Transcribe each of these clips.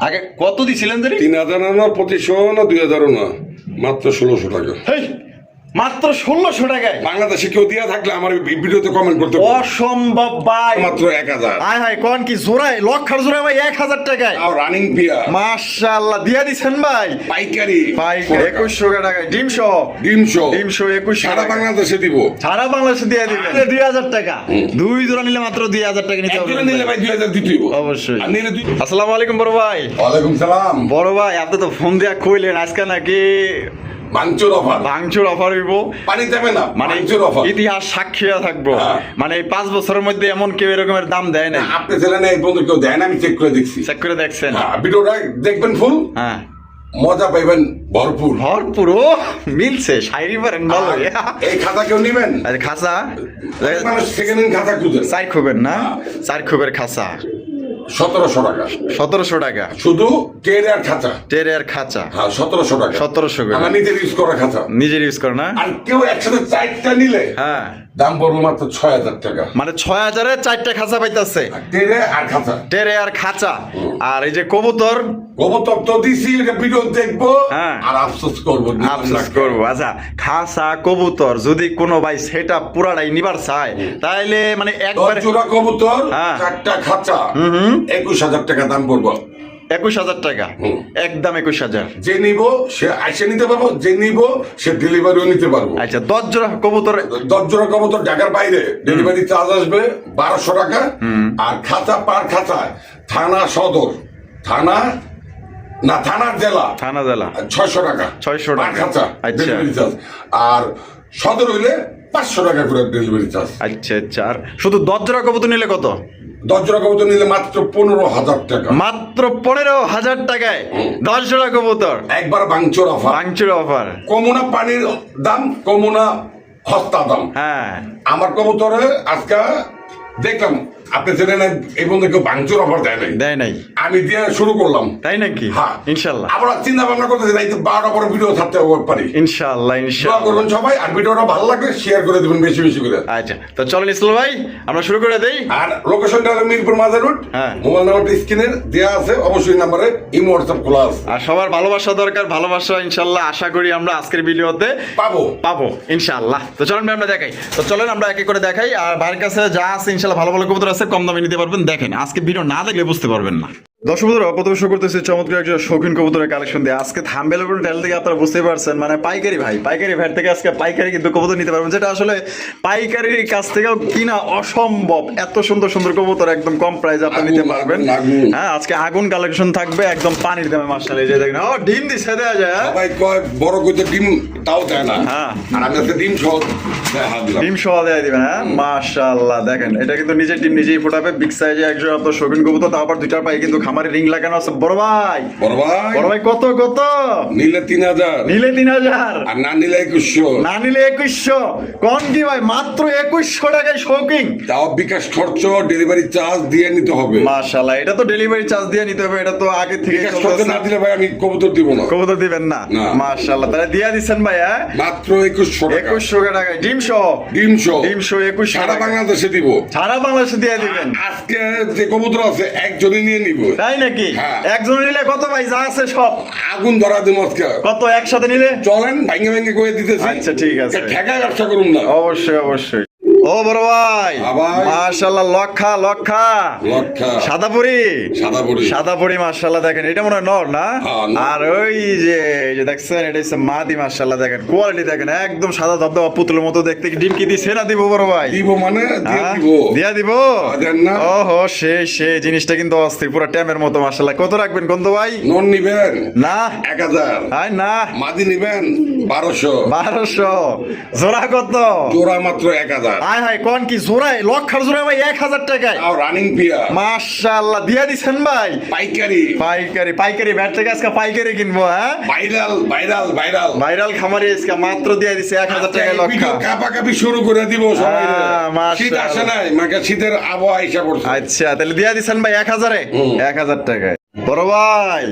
আগে কত দিছিলেন জানি? 3000 না 2500 না 2000 না, মাত্র 1600 টাকা। হেই, মাত্র 1600 টাকায়? বাংলাদেশে কেউ দিয়া থাকলে আমার ভিডিওতে কমেন্ট করতে পারো। অসম্ভব ভাই। মাত্র 1000। হায় হায়, কোন কি জোড়ায়, লক্ষার জোড়ায় ভাই 1000 টাকায়? আর রানিং পিয়া মাশাআল্লাহ, দিয়া দিছেন ভাই। পাইকারি 2100 টাকায় ডিম সহ। ডিম সহ 2100 সারা বাংলাদেশে দিব। সারা বাংলাদেশে দিয়ে দিবেন 2000 টাকা। দুই জোড়া নিলে মাত্র 2000 টাকা নিতে হবে। একজনে নিলে ভাই 2000 দিতেই হবে। অবশ্যই। আর নিলে আসসালামু আলাইকুম বড় ভাই। ওয়ালাইকুম সালাম। বড় ভাই, আপনি তো ফোন দিয়া কইলেন আজকে নাকি ভাঙচুর অফার। ভাঙচুর অফার হইব। পানি দেবে না, মানে ভাঙচুর অফার। ইতিহাস সাক্ষী থাকবো। হ্যাঁ। মানে এই 5 বছরের মধ্যে এমন কেউ এরকমের দাম দেয় না। আপনি ছিলেন এই বন্ধু কেউ দেয় না, আমি চেক করে দেখছি। চেক করে দেখছেন? হ্যাঁ, ভিডিওটা দেখবেন ফুল, হ্যাঁ, মজা পাইবেন ভরপুর। ভরপুর। ও মিলছে, শায়রি পারেন ভালো। এই খাতা কেউ নিবেন? আরে খাসা মানুষ সেকেন্ড হ্যান্ড খাতা খুঁজে চার খুবের না, চার খুবের খাসা 1700 টাকা 1700 টাকা। শুধু টেরিয়ার খাতা। টেরিয়ার খাঁচা হ্যাঁ 1700 টাকা 1700 করে। আমার নিজের ইউজ করা খাতা, নিজের ইউজ করে না? আর কেউ একসাথে 4টা নিলে হ্যাঁ, দাম পড়বে মাত্র 6000 টাকা। মানে 6000 এ 4টা খাঁচা পাইতাছে। আর টেরে আর খাতা। টেরিয়ার খাঁচা। আর এই যে কবুতর, গোবর তো দিছি, এটা ভিডিও দেখবো হ্যাঁ। আর আফসোস করবো। আফসোস করবো। আচ্ছা, খাসা কবুতর যদি কোনো ভাই সেটা পুরাটাই নিবার চায়, তাইলে মানে 10 একবারে জোড়া কবুতর, হ্যাঁ। 4টা খাঁচা, 21000 টাকা দাম পড়বো। 21000 টাকা, একদম 21000। যে নিব সে আইসে নিতে পারবো, যে নিব সে ডেলিভারিও নিতে পারবো। আচ্ছা, 10 জোড়া কবুতর 10 জোড়া কবুতর ঢাকার বাইরে ডেলিভারি চার্জ আসবে 1200 টাকা। আর খাঁচা পার খাঁচায় থানা সদর, থানার জেলা থানা জেলা 600 টাকা 600 পার টাকা। খাঁচা আচ্ছা। Delivery charge. আর সদর হইলে 500 টাকা করে ডেলিভারি চার্জ। আচ্ছা আচ্ছা। আর শুধু 10 জোড়া কবুতর নিলে কত? 10 জোড়া কবুতর নিলে মাত্র 15000 টাকা। মাত্র 15000 টাকায় 10 জোড়া কবুতর। একবার ভাঙচুর অফার। ভাঙচুর অফার। কমুনা পানির দাম, কমুনা হস্তা দাম। হ্যাঁ, আমার কবুতরে আজকে দেখলাম আপনি জানেন এই বন্ধু কেউ ভাঙচুর অফার দেয় নাই। দেয় নাই? আমি দিয়ে শুরু করলাম। তাই নাকি? হ্যাঁ ইনশাআল্লাহ। আমরা চিন্তা ভাবনা করতেছি এই 12টা পরে ভিডিও ছাড়তে পারি। ইনশাআল্লাহ দোয়া ইনশাআল্লাহ। করবেন সবাই, আর ভিডিওটা ভালো লাগলে শেয়ার করে দিবেন বেশি বেশি করে। আচ্ছা, তো চলেন ইসলাম ভাই, আমরা শুরু করে দেই। আর লোকেশনটা হলো মিরপুর মাজার রোড। হ্যাঁ। মোবাইল নাম্বারটা স্ক্রিনে দেওয়া আছে, অবশ্যই নাম্বারে ইমো হোয়াটসঅ্যাপ খোলা আছে। আর সবার ভালোবাসা দরকার, ভালোবাসা ইনশাআল্লাহ আশা করি আমরা আজকের ভিডিওতে পাবো ইনশাআল্লাহ। তো চলেন ভাই আমরা দেখাই। তো চলেন আমরা একে করে দেখাই। আর ভাইয়ের কাছে যা আছে ইনশাআল্লাহ ভালো ভালো কবুতর আছে, কম দামে নিতে পারবেন। দেখেন, আজকে ভিডিও না দেখলে বুঝতে পারবেন না। দর্শক বন্ধুরা, প্রথমে শুরু করতেছি চমৎকার একজন শৌখিন কবুতরের কালেকশন দিয়ে। আজকে থাম্বনেল এবং টাইটেল থেকে আপনারা বুঝতেই পারছেন, মানে পাইকারি ভাইয়ের থেকে আজকে পাইকারি কিন্তু কবুতর নিতে পারবেন, যেটা আসলে পাইকারির কাছ থেকেও কিনা অসম্ভব। এত সুন্দর সুন্দর কবুতর একদম কম প্রাইসে আপনি নিতে পারবেন। হ্যাঁ, আজকে আগুন কালেকশন থাকবে একদম পানির দামে। মাশাআল্লাহ, এই যে দেখেন, ও ডিম দিছে দেয়া যায়। সবাই কয় বড় কইতে ডিম তাও দেয় না। হ্যাঁ। আর আমি আজকে ডিম সহ দেখা দিলাম। ডিম সহ দেয়া দিবেন। হ্যাঁ, মাশাআল্লাহ দেখেন, এটা কিন্তু নিজের ডিম নিজেই ফোটাবে। বিগ সাইজে একজন আপনার শৌখিন কবুতর, তাও আবার দুইটার পায়ে কিন্তু খামারে রিং লাগানো আছে। বড় ভাই কত নিলে 3000, নিলে 3000, আর না নিলে 2100, না নিলে 2100। কোন কি ভাই, মাত্র 2100 টাকায় শৌকিং। তাও বিকাশ খরচ ডেলিভারি চার্জ দিয়ে নিতে হবে। মাশাআল্লাহ, এটা তো ডেলিভারি চার্জ দিয়ে নিতে হবে। এটা তো আগে থেকে বিকাশ খরচ না দিলে ভাই আমি কবুতর দিব না। কবুতর দিবেন না? মাশাআল্লাহ, তাহলে দিয়া দিচ্ছেন ভাই। হ্যাঁ, মাত্র 2100 টাকা। 2100 টাকায় ডিম সহ 2100 সারা বাংলাদেশে দিব। সারা বাংলাদেশে দিয়ে দিবেন। আজকে যে কবুতর আছে একজনই নিয়ে নিব। তাই নাকি? হ্যাঁ। একজন নিলে কত ভাই? যা আছে সব আগুন ধরা দিব আজকে। কত একসাথে নিলে? চলেন ভাঙ্গে ভাঙ্গে করে দিতেছি। আচ্ছা, ঠিক আছে। ঠেকায় ব্যবসা করুন না। অবশ্যই অবশ্যই। ও বড় ভাই, মাশাআল্লাহ, লক্ষা সাদাপুরি মাশাআল্লাহ। দেখেন, এটা মনে হয় নর না? আর ওই যে দেখছেন, এটা হচ্ছে মাদি। মাশাআল্লাহ দেখেন, কোয়ালিটি দেখেন, একদম সাদা ধবধবা পুতুলের মতো দেখতে। ডিম কি দিছে না দিব বড় ভাই? দিব মানে দিয়া দিব। ওহো, সেই জিনিসটা কিন্তু অস্থির, পুরো ট্যামের মতো। মাশাআল্লাহ, কত রাখবেন কন্ত ভাই? নন নিবেন না 1000, আই না মাদি নিবেন 1200। জোড়া কত? জোড়া মাত্র 1000। হায় হায়, কোন কি জোড়ায়, লক্ষার জোড়ায় ভাই 1000 টাকায়? আর রানিং পিয়া মাশাআল্লাহ, দিয়া দিছেন ভাই। পাইকারি ব্যাট থেকে আজকে পাইকারি কিনবো। হ্যাঁ, ভাইরাল খামারি আজকে মাত্র দিয়া দিছে 1000 টাকায় লক্ষা। কাপাকাপি শুরু করে দিব সবাই। মাশাআল্লাহ, শীত আসে নাই, মাকে শীতের আবহাওয়া আইসা পড়ছে। আচ্ছা, তাহলে দিয়া দিছেন ভাই 1000 টাকায়। বড় ভাই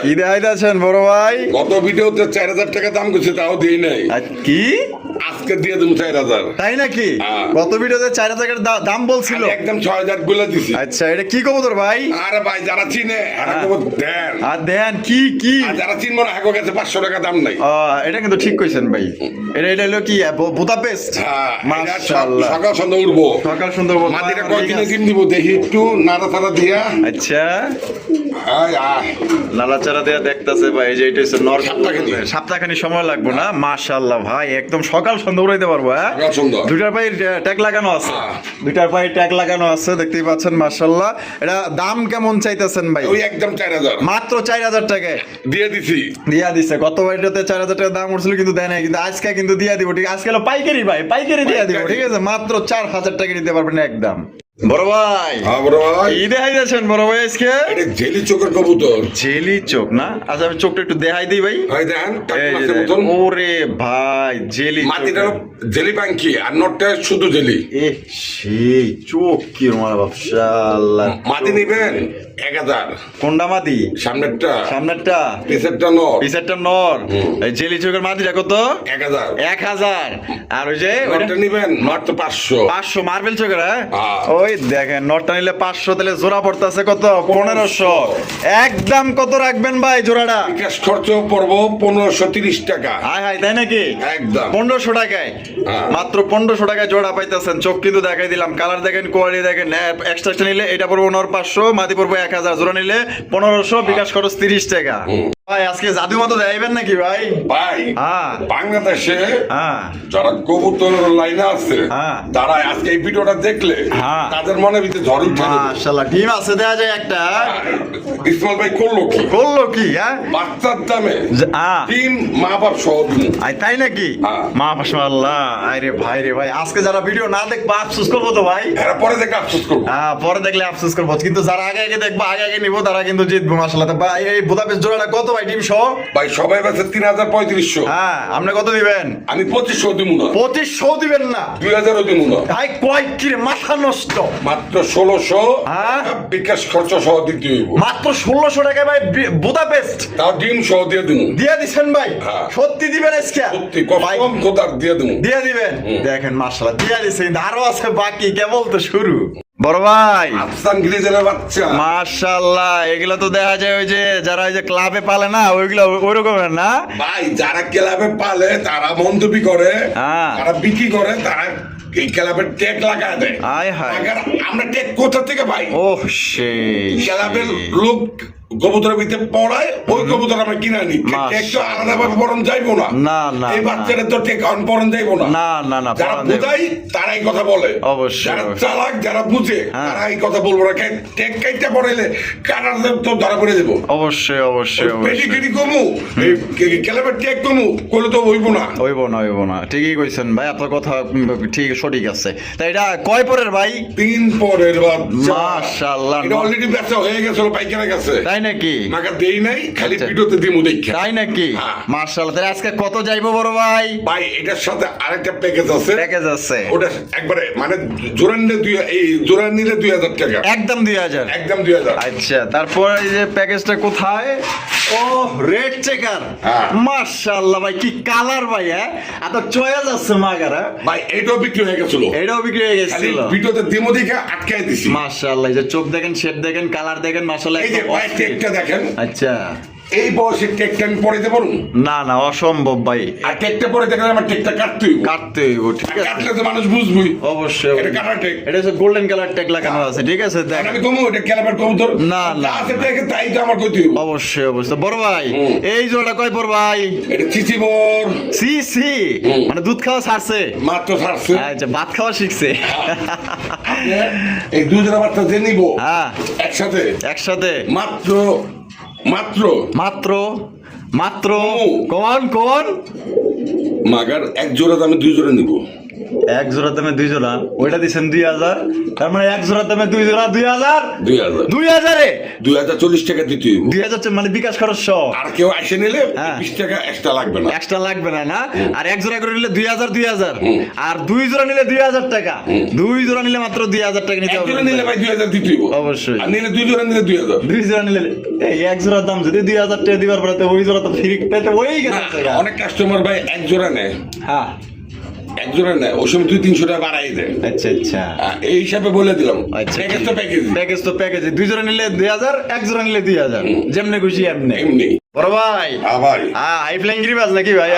কি দেখাইতেছেন বড় ভাই? গত ভিডিওতে 4000 টাকা দাম করছে, তাও দিই নাই। কি আজকে দিয়ে দেবো 4,000। তাই নাকি? হ্যাঁ। গত ভিডিওতে 4,000 দাম বলছিল। একদম 6,000 বলে দিছি। আচ্ছা, এটা কি কবুতর ভাই? আরে ভাই যারা চিনে এরা কেবল দেন, আর দেন কি কি? আর যারা চিনবো না হাগো গেছে 500 টাকা দাম নাই। এটা কিন্তু ঠিক কইছেন ভাই। এটা হলো কি বুদাপেস্ট? হ্যাঁ, মাশাআল্লাহ। সকাল সন্ধ্যা উঠবো। সকাল সুন্দর বল। মাটিটা কয়দিনে ডিম দিব দেখি একটু নাড়াচাড়া দিয়া। আচ্ছা, আয় আয় নালাচারা দেয়া দেখতাছে ভাই, এই যে এটা হচ্ছে নর। সপ্তাহখানি। সপ্তাহখানি সময় লাগবে না? মাশাআল্লাহ ভাই, একদম সকাল সন্ধ্যা উড়াইতে পারবো। হ্যাঁ, সকাল সন্ধ্যা। দুইটার পায়ে ট্যাগ লাগানো আছে। হ্যাঁ। দুইটার পায়ে ট্যাগ লাগানো আছে, দেখতেই পাচ্ছেন। মাশাআল্লাহ। এটা দাম কেমন চাইতেছেন ভাই? ওই একদম 4,000 মাত্র 4,000 টাকায় দিয়ে দিছি। দিয়া দিছে। গত বাড়িটাতে 4,000 টাকা দাম উঠছিল, কিন্তু দেয় নাই। কিন্তু আজকে কিন্তু দিয়া দিব। ঠিক, আজকে হলো পাইকারি ভাই, পাইকারি দিয়া দিব। ঠিক আছে, মাত্র 4,000 টাকা নিতে পারবেন একদম। বড় ভাই, হ্যাঁ বড় ভাই, কি দেখাইতেছেন বড় ভাই আজকে? এটা জেলি চোখের কবুতর। জেলি চোখ না? আচ্ছা, আমি চোখটা একটু দেখাই দিই ভাই। ভাই দেখেন এই যে কাকমাছের দেখেন। মতন। ওরে ভাই, জেলি মাটিটা চোখ। জেলি পাঙ্কি আর নটটা শুধু জেলি। এ সেই চোখ কি মারা বাপশাল্লাহ। মাটি নিবেন 1,000। কোনটা মাদি? সামনেরটা, সামনেরটা, পিছেরটা নট পিছেরটা নর। এই জেলি চোখের মাদিটা কত? 1,000। 1,000। আর ওই যে নটটা নিবেন নট তো 500। 500 মার্বেল চোখের। হ্যাঁ, হ্যাঁ। ওই দেখেন, নটটা নিলে 500, তাহলে জোড়া পড়তেছে কত? 1500। একদম কত রাখবেন ভাই জোড়াটা? বিকাশ খরচ পড়বো 1,530 টাকা। হাই হাই, তাই নাকি? একদম 1500 টাকায়। হ্যাঁ। মাত্র 1500 টাকায় জোড়া পাইতেছেন। চোখ কিন্তু দেখাই দিলাম, কালার দেখেন, কোয়ালিটি দেখেন। এক্সট্রা নিলে এটা পড়বো 500, মাটি পড়বো 1,000, জোড়া নিলে 1500, বিকাশ খরচ 30 টাকা। ভাই আজকে জাদু মতো দেখাইবেন নাকি ভাই? ভাই হ্যাঁ বাংলাদেশে হ্যাঁ যারা কবুতর লাইনে আছে হ্যাঁ। তারা আজকে এই ভিডিওটা দেখলে হ্যাঁ। তাদের মনে ভিতরে ঝড় উঠে যাবে। মাশাআল্লাহ, ডিম আছে দেখা যায় একটা। ইসমাইল ভাই করলো কি? করলো কি? হ্যাঁ, বাচ্চার দামে হ্যাঁ। তিন মা বাপ সহ দিন। আই তাই নাকি? হ্যাঁ। মাশাআল্লাহ। আরে ভাই রে ভাই, আজকে যারা ভিডিও না দেখবো আফসোস করবো তো ভাই। এরা পরে দেখে আফসোস করবো। হ্যাঁ, পরে দেখলে আফসোস করবো। কিন্তু যারা আগে আগে দেখবো, আগে আগে নিবো, তারা কিন্তু জিতবো। মাশাআল্লাহ। তো ভাই, এই বুদাপেস্ট জোড়াটা কত ভাই ডিম সহ? ভাই সবাই বেছে 3,3500। হ্যাঁ, আপনি কত দিবেন? আমি 2500 দিব না, 2500 দিবেন না? 2,000 দিব না, ভাই কয় কি রে, মাথা নষ্ট। মাত্র 1600 হ্যাঁ। বিকাশ খরচ সহ দিতে হইব। মাত্র 1600 টাকায় ভাই বুদাপেস্ট তাও ডিম সহ দিয়ে দিব। দিয়ে দিচ্ছেন ভাই? হ্যাঁ। সত্যি দিবেন আজকে? সত্যি ভাই, কম খোদার দিয়ে দিব। দিয়ে দিবেন? দেখেন মাশাআল্লাহ, দিয়ে দিছেন। আরো আছে বাকি, কেবল তো শুরু। বড় ভাই, আফসান গ্রিজের বাচ্চা। মাশাআল্লাহ, এগুলো তো দেখা যায় ওই যে যারা ওই যে ক্লাবে পালে না, ওইগুলো ওই রকমের না? ভাই যারা ক্লাবে পালে তারা মন্তব্য করে, হ্যাঁ। তারা বিক্রি করে, তারা এই ক্লাবের ট্যাগ লাগায় দেয়। আয় হায়। আমরা ট্যাগ কোথা থেকে পাই? ওহ সেই ক্লাবের লোক কবুতরের ভিতরে পড়ায়, ওই কবুতর আমরা কিনে আনি। ট্যাগ তো আলাদাভাবে পড়ন যাইবো না। না, না, এই না। বাচ্চাদের তো ট্যাগ পড়ন যাইবো না। না, না, না, যারা পড়ান যাইবো। বুঝাই তারা এই কথা বলে। অবশ্যই, যারা অবশ্যই। চালাক, যারা বুঝে, হ্যাঁ। তারা এই কথা বলবো না। ট্যাগ কাইটা পড়াইলে কাটার তো ধরা পড়ে যাবো। অবশ্যই অবশ্যই পেটি অবশ্যই। কেটি কমু, এই ক্লাবের ট্যাগ কমু, করলে তো হইব না। হইব না, হইব না। ঠিকই কইছেন ভাই, আপনার কথা ঠিক সঠিক আছে। তাই এটা কয় পরের ভাই? 3 পরের বাচ্চা। মাশাআল্লাহ। এটা অলরেডি ব্যবসা হয়ে গেছিল পাইকারের কাছে। তাই নাকি? নাকা দেই নাই, খালি আচ্ছা। ভিডিওতে দিমু দেখা। তাই নাকি? হ্যাঁ। মাশাআল্লাহ। তাহলে আজকে কত যাইবো বড় ভাই? ভাই এটার সাথে আরেকটা প্যাকেজ আছে। প্যাকেজ আছে? ওটা একবারে মানে জোড়া নিলে এই জোড়া নিলে 2,000 টাকা। একদম 2000? একদম 2,000। আচ্ছা, তারপর এই যে প্যাকেজটা কোথায়? ও রেড চেকার। হ্যাঁ। মাশাআল্লাহ ভাই, কি কালার ভাই! হ্যাঁ, এত চয়েস আছে মাগারা। ভাই এটাও বিক্রি হয়ে গেছিল। এটাও বিক্রি হয়ে খালি গেছিল? ভিডিওতে দিমু দেখা আটকাই দিছি। মাশাআল্লাহ, এই যে চোখ দেখেন, শেপ দেখেন, কালার দেখেন, মাশাআল্লাহ এই যে একদম ভাই অস্থির। টেকটা দেখেন, আচ্ছা। এই বয়সে টেকটা আমি পরে দেবো না। না না, অসম্ভব ভাই। আর টেকটা পরে দেখলে আমার টেকটা কাটতে হইব। কাটতে হইব, ঠিক আছে। কাটলে তো মানুষ বুঝবই। অবশ্যই। এটা কাটার টেক। এটা হচ্ছে গোল্ডেন কালার ট্যাগ লাগানো আছে, ঠিক আছে। আর দেখ, আমি কমু এটা ক্যালাবার কবুতর। না, না। আছে টেকে তাই তো আমার কইতে হইব। অবশ্যই অবশ্যই। বড় ভাই, এই জোড়াটা কয় পর ভাই? এটা চিচি বর সি সি, মানে দুধ খাওয়া ছাড়ছে? মাত্র ছাড়ছে। আচ্ছা, ভাত খাওয়া শিখছে। এই দুধের বাচ্চা যে নিব হ্যাঁ, একসাথে একসাথে মাত্র মাত্র মাত্র মাত্র ও। কোন কোন মাগার এক জোড়া দামে 2 জোড়া নিব। এক জোড়া দামে 2 জোড়া, ওইটা দিচ্ছেন 2000। তার মানে এক জোড়া দামে 2 জোড়া 2000। 2,000 2000-এ 2,040 টাকা দিতে হইব। 2000 মানে বিকাশ খরচ সহ। আর কেউ আসে নিলে হ্যাঁ। 20 টাকা এক্সট্রা লাগবে না। এক্সট্রা লাগবে না, না? আর এক জোড়া করে নিলে 2000 আর 2 জোড়া নিলে 2000 টাকা। 2 জোড়া নিলে মাত্র 2000 টাকা নিতে এক হবে। জোড়া নিলে ভাই 2,000 দিতে হইব। অবশ্যই। আর নিলে 2 জোড়া নিলে 2,000। 2 জোড়া নিলে এই এক জোড়ার দাম যদি 2000 টাকা দিবার পরে, তো ওই জোড়া তো ফ্রি পেতে ওই গেছে। অনেক কাস্টমার ভাই এক জোড়া নেয়। হ্যাঁ, একজনের নেয় ওই সময় 200-300 টাকা বাড়াই দেয়। আচ্ছা আচ্ছা এই হিসাবে বলে দিলাম। আচ্ছা প্যাকেজ তো প্যাকেজ প্যাকেজ তো প্যাকেজ, 2 জোড়া নিলে 2000, 1 জোড়া নিলে 2000, যেমনে খুশি এমনি। এমনি বড় ভাই ভাই হাই ফ্লাইং গিরিবাজ নাকি ভাই?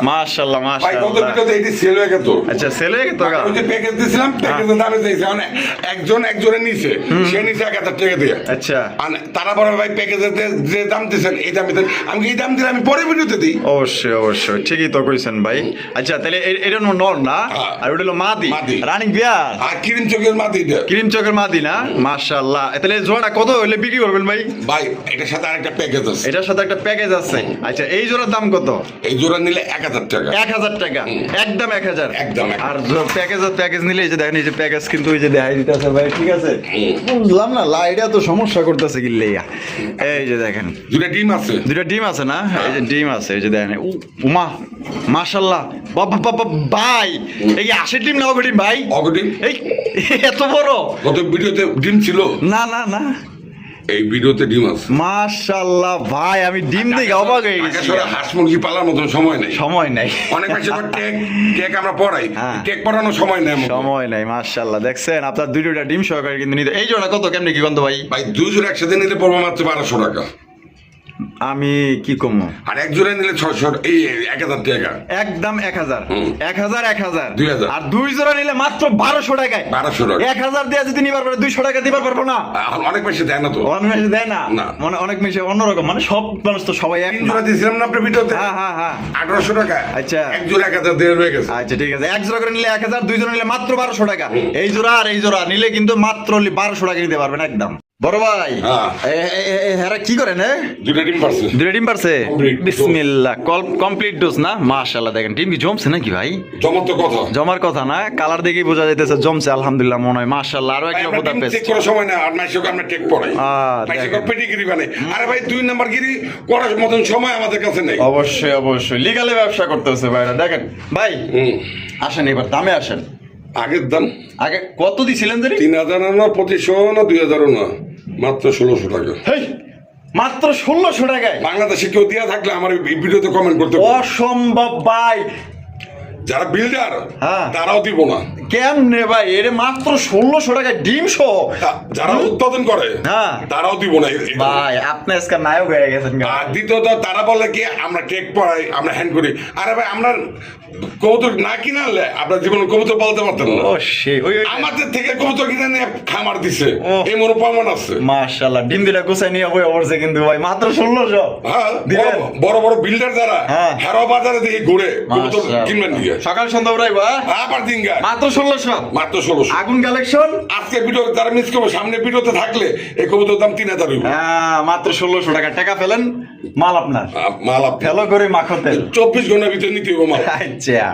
মাশাআল্লাহ ভাই কত মাশাআল্লাহ। ভিডিওতে এটি সেল হয়ে গেল। আচ্ছা সেল হয়ে গেছে ওই যে প্যাকেজ দিছিলাম, প্যাকেজের দামে দিয়েছে মানে একজনের নিচে সে নিচে 1000 টাকা দিয়ে। আচ্ছা আর তারা বলে ভাই প্যাকেজের যে দাম দিয়েছেন এই দামে দেন। আমি এই দাম দিলে আমি পরে ভিডিওতে দিই। অবশ্যই অবশ্যই ঠিকই তো কইছেন ভাই। আচ্ছা তাহলে এটা নর না, আর ওটা হলো মাদি মাদি। রানিং বিয়ার, আর ক্রিম চোখের মাটি দেয়। ক্রিম চকের মাদি না? মাশাআল্লাহ। তাহলে জোড়াটা কত হইলে বিক্রি করবেন ভাই? ভাই এটার সাথে আরেকটা প্যাকেজ আছে। এটার সাথে একটা প্যাকেজ আছে। আচ্ছা এই জোড়ার দাম কত? এই জোড়া নিলে 1000 টাকা। 1000 টাকা একদম 1000 একদম। আর প্যাকেজ নিলে এই যে দেখেন এই যে প্যাকেজ কিন্তু ওই যে দেখাই দিতেছে ভাই, ঠিক আছে? বুঝলাম না লাইটা তো সমস্যা করতেছে কি লেগা। এই যে দেখেন দুটা ডিম আছে। দুটো ডিম আছে না? এই যে ডিম আছে, এই যে দেখেন উমা মাশাআল্লাহ বাবা বাবা ভাই এই 80 ডিম না ডিম ভাই? অগডিম এই এত বড়? গত ভিডিওতে ডিম ছিল না না না এই ভিডিওতে ডিম আছে। মাশাআল্লাহ ভাই আমি ডিম দেখে অবাক হয়ে গেছি। আসলে হাঁস মুরগি পালার মতন সময় নেই। সময় নাই, অনেক বেশি টেক আমরা পড়াই, হ্যাঁ। টেক পড়ানোর সময় নেই আমার। সময় নাই। মাশাআল্লাহ দেখছেন আপনার দুইটা ডিম সহকারে কিন্তু নিতে। এই জোড়া কত কেমনে কি গন্ধ ভাই? ভাই 2 জোড়া একসাথে নিলে পড়বে মাত্র 1200 টাকা। আমি কি কমো? আর এক জোড়া নিলে 600 এই 1000 টাকা। একদম 1000 হুম। 1000 2000 আর 2 জোড়া নিলে মাত্র 1200 টাকায়। 1200 টাকা। 1000 দিয়ে যদি নিবার পারে 200 টাকা দিবার পারবো না? অনেক বেশি দেয় না তো। অনেক বেশি দেয় না, না। মানে অনেক বেশি অন্যরকম, মানে সব মানুষ তো সবাই এক 3 না। জোড়া দিয়েছিলাম না আপনার ভিডিওতে? হ্যাঁ হ্যাঁ হ্যাঁ 1800 টাকা। আচ্ছা। এক জোড়া 1000 দিয়ে রয়ে গেছে। আচ্ছা ঠিক আছে, এক জোড়া করে নিলে 1000, 2 জোড়া নিলে মাত্র 1200 টাকা। এই জোড়া আর এই জোড়া নিলে কিন্তু মাত্র 1200 টাকা নিতে পারবেন একদম। বড় ভাই হ্যাঁ। এরা কি করেন? দুটা ডিম পারছে। দুটো ডিম পারছে? Complete বিসমিল্লাহ কমপ্লিট ডোজ না? মাশাআল্লাহ দেখেন ডিম কি জমছে নাকি ভাই? জমত কথা। জমার কথা না, কালার দেখেই বোঝা যাইতেছে জমছে আলহামদুলিল্লাহ মনে হয়। মাশাআল্লাহ আরো একটা আমরা কথা ডিম পেস। চেক করার সময় না আর মাইশোক আমরা টেক পড়াই। মাইশোক দেখেন। পেডিগ্রি বানাই। আরে ভাই 2 নাম্বার গিরি করার মতন সময় আমাদের কাছে নেই। অবশ্যই অবশ্যই লিগালে ব্যবসা করতেছে ভাইরা। দেখেন ভাই আসেন এবার দামে আসেন। আগের দাম আগে কত দিছিলেন জানি? 3000 না 2500 না 2000 না মাত্র 1600 টাকা। হেই মাত্র 1600 টাকায়? বাংলাদেশে কেউ দিয়া থাকলে আমার এই ভিডিওতে কমেন্ট করতে পারে। অসম্ভব ভাই। যারা বিল্ডার হ্যাঁ। তারাও দিব না। কেমনে ভাই এর মাত্র 1600 টাকায় ডিম সহ? যারা উৎপাদন করে হ্যাঁ। তারাও দিব না। ভাই আপনি আজকে নায়ক হয়ে গেছেন। আর দ্বিতীয়ত তারা বলে কি আমরা কেক পড়াই আমরা হ্যান্ড করি। আরে ভাই আমরা কবুতর না কিনে আনলে আপনার জীবনে কবুতর বলতে পারতেন না। ও সেই ওই আমাদের থেকে কবুতর কিনে নিয়ে খামার দিছে ও। এই মনে প্রমাণ আছে। মাশাআল্লাহ ডিম দিটা গুছাই নিয়ে বই অবশ্যই কিন্তু ভাই মাত্র 1600। হ্যাঁ দিলেন? বড় বড় বিল্ডার যারা হ্যাঁ। হেরো বাজারে দেখি ঘুরে কবুতর মাশাআল্লাহ। কিনবেন দিকে সকাল সন্ধ্যা উড়াইবা আবার দিনগা মাত্র 1600। মাত্র 1600। আগুন কালেকশন। আজকে ভিডিও তারা মিস করবে, সামনে ভিডিওতে থাকলে এই কবুতর দাম 3000 হইব। হ্যাঁ মাত্র 1600 টাকা। টাকা ফেলেন মাল আপনার, মাল আপনি ফেলো করে মাখো তেল। 24 ঘন্টার ভিতরে নিতে হইব মাল। আচ্ছা